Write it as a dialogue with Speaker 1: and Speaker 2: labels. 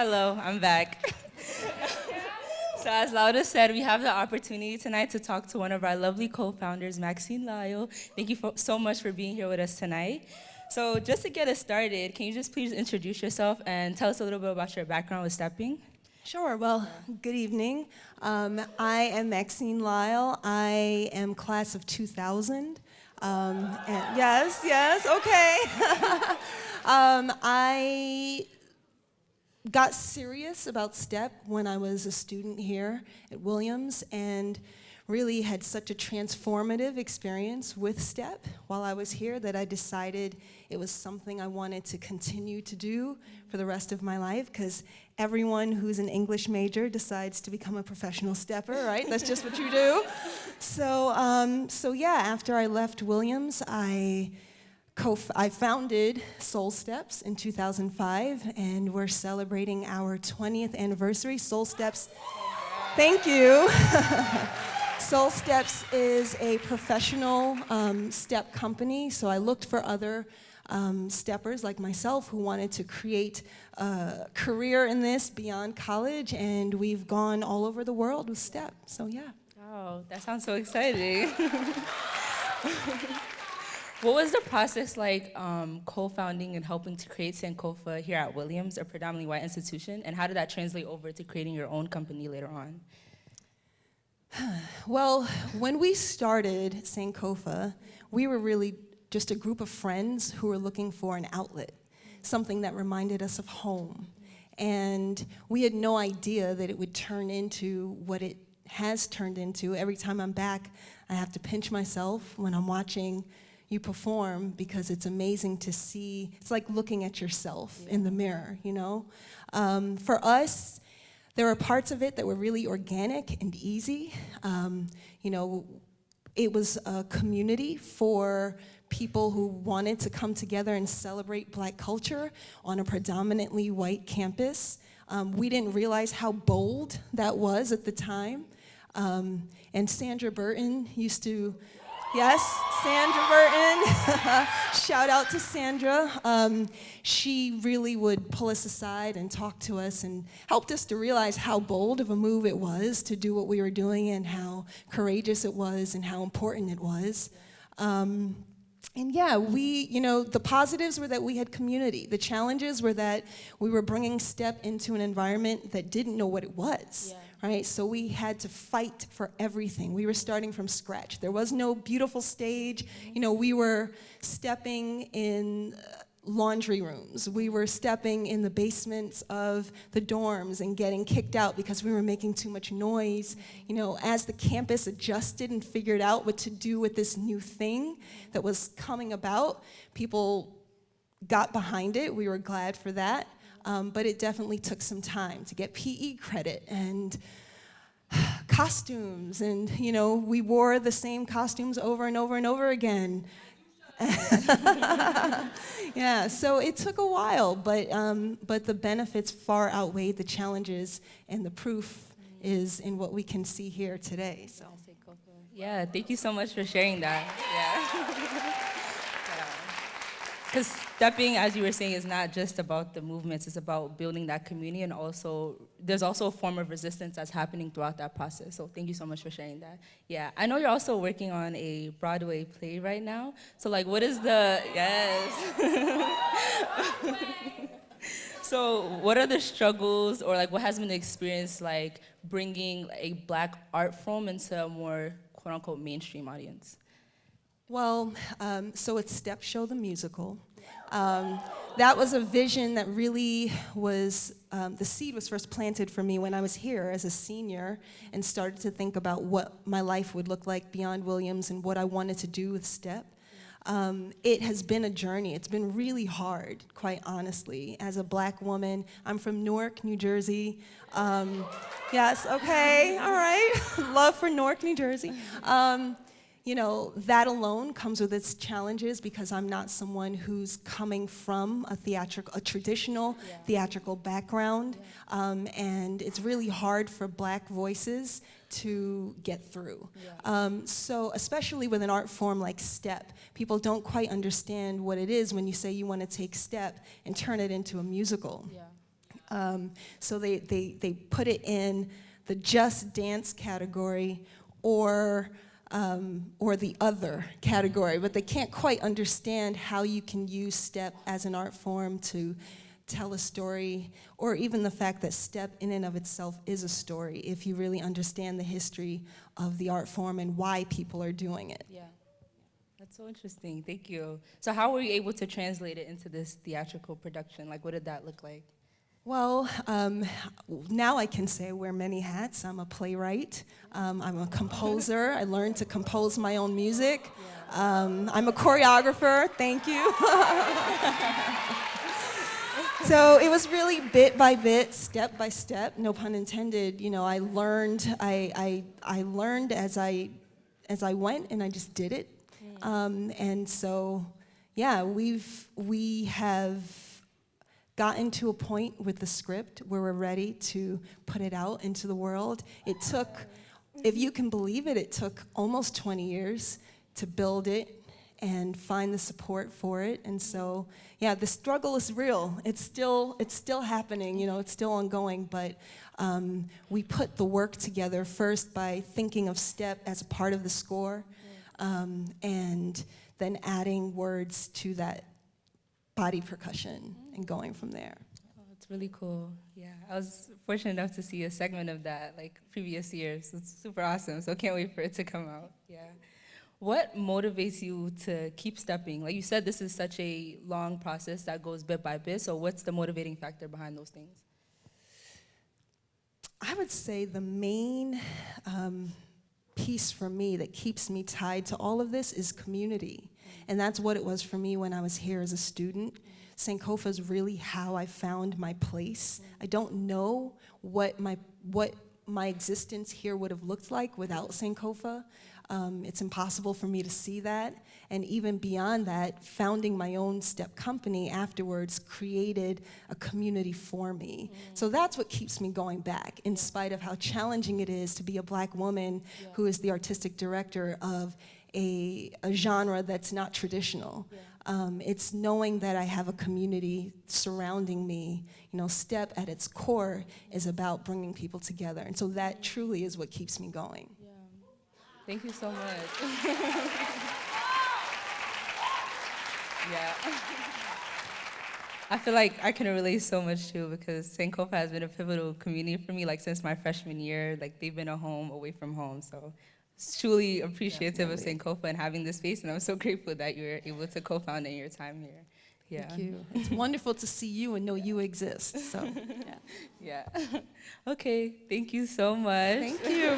Speaker 1: Hello, I'm back. So as Lauda said, we have the opportunity tonight to talk to one of our lovely co-founders, Maxine Lyle. Thank you so much for being here with us tonight. So just to get us started, can you just please introduce yourself and tell us a little bit about your background with Stepping?
Speaker 2: Sure. Well, good evening. I am Maxine Lyle. I am class of 2000. And yes, okay. I got serious about STEP when I was a student here at Williams and really had such a transformative experience with STEP while I was here that I decided it was something I wanted to continue to do for the rest of my life, because everyone who's an English major decides to become a professional stepper, right? That's just what you do. So yeah, after I left Williams, I founded SoulSteps in 2005, and we're celebrating our 20th anniversary. SoulSteps, thank you. SoulSteps is a professional step company, so I looked for other steppers like myself who wanted to create a career in this beyond college, and we've gone all over the world with STEP, so yeah.
Speaker 1: Oh, that sounds so exciting. What was the process like co-founding and helping to create Sankofa here at Williams, a predominantly white institution, and how did that translate over to creating your own company later on?
Speaker 2: Well, when we started Sankofa, we were really just a group of friends who were looking for an outlet, something that reminded us of home. And we had no idea that it would turn into what it has turned into. Every time I'm back, I have to pinch myself when I'm watching you perform, because it's amazing to see. It's like looking at yourself in the mirror, you know? For us, there are parts of it that were really organic and easy. You know, it was a community for people who wanted to come together and celebrate Black culture on a predominantly white campus. We didn't realize how bold that was at the time. And Sandra Burton used to, yes, Sandra Burton. Shout out to Sandra. She really would pull us aside and talk to us and helped us to realize how bold of a move it was to do what we were doing, and how courageous it was, and how important it was. And yeah, the positives were that we had community. The challenges were that we were bringing STEP into an environment that didn't know what it was. Right? So we had to fight for everything. We were starting from scratch. There was no beautiful stage. You know, we were stepping in laundry rooms. We were stepping in the basements of the dorms and getting kicked out because we were making too much noise. You know, as the campus adjusted and figured out what to do with this new thing that was coming about, people got behind it. We were glad for that. But it definitely took some time to get PE credit and costumes, and you know, we wore the same costumes over and over and over again. Yeah, so it took a while, but the benefits far outweighed the challenges, and the proof is in what we can see here today. So.
Speaker 1: Yeah, thank you so much for sharing that. Yeah. Because stepping, as you were saying, is not just about the movements, it's about building that community, and also, there's also a form of resistance that's happening throughout that process. So thank you so much for sharing that. Yeah, I know you're also working on a Broadway play right now. So like, what is the, yes. So what are the struggles, or like what has been the experience like bringing a Black art form into a more quote unquote mainstream audience?
Speaker 2: Well, so it's Step Show the musical. That was a vision that really was, the seed was first planted for me when I was here as a senior and started to think about what my life would look like beyond Williams and what I wanted to do with Step. It has been a journey. It's been really hard, quite honestly. As a Black woman, I'm from Newark, New Jersey. Yes, okay, all right. Love for Newark, New Jersey. You know, that alone comes with its challenges, because I'm not someone who's coming from a traditional theatrical background, and it's really hard for Black voices to get through. So especially with an art form like Step, people don't quite understand what it is when you say you want to take Step and turn it into a musical. So they put it in the just dance category or the other category, but they can't quite understand how you can use step as an art form to tell a story, or even the fact that step in and of itself is a story if you really understand the history of the art form and why people are doing it.
Speaker 1: Yeah. That's so interesting. Thank you. So how were you able to translate it into this theatrical production? Like, what did that look like?
Speaker 2: Well, now I can say I wear many hats. I'm a playwright. I'm a composer. I learned to compose my own music. I'm a choreographer. Thank you. So it was really bit by bit, step by step, no pun intended. You know, I learned as I went, and I just did it. And so, yeah, we have gotten to a point with the script where we're ready to put it out into the world. It took, if you can believe it, it took almost 20 years to build it and find the support for it. And so, yeah, the struggle is real. It's still happening, you know, it's still ongoing, but we put the work together first by thinking of step as a part of the score, and then adding words to that body percussion and going from there.
Speaker 1: Oh, it's really cool. Yeah, I was fortunate enough to see a segment of that like previous years. It's super awesome, so can't wait for it to come out. Yeah. What motivates you to keep stepping? Like you said, this is such a long process that goes bit by bit, so what's the motivating factor behind those things?
Speaker 2: I would say the main piece for me that keeps me tied to all of this is community. And that's what it was for me when I was here as a student. Sankofa is really how I found my place. I don't know what my existence here would have looked like without Sankofa. It's impossible for me to see that. And even beyond that, founding my own step company afterwards created a community for me. So that's what keeps me going back, in spite of how challenging it is to be a Black woman who is the artistic director of a genre that's not traditional. It's knowing that I have a community surrounding me. You know, step at its core is about bringing people together. And so that truly is what keeps me going.
Speaker 1: Yeah. Thank you so much. Yeah. I feel like I can relate so much too, because Sankofa has been a pivotal community for me, like since my freshman year. Like they've been a home away from home, so truly appreciative of Sankofa and having this space, and I'm so grateful that you're able to co-found in your time here. Yeah.
Speaker 2: Thank you. It's wonderful to see you and know you exist. So,
Speaker 1: yeah. Okay, thank you so much.
Speaker 2: Thank you.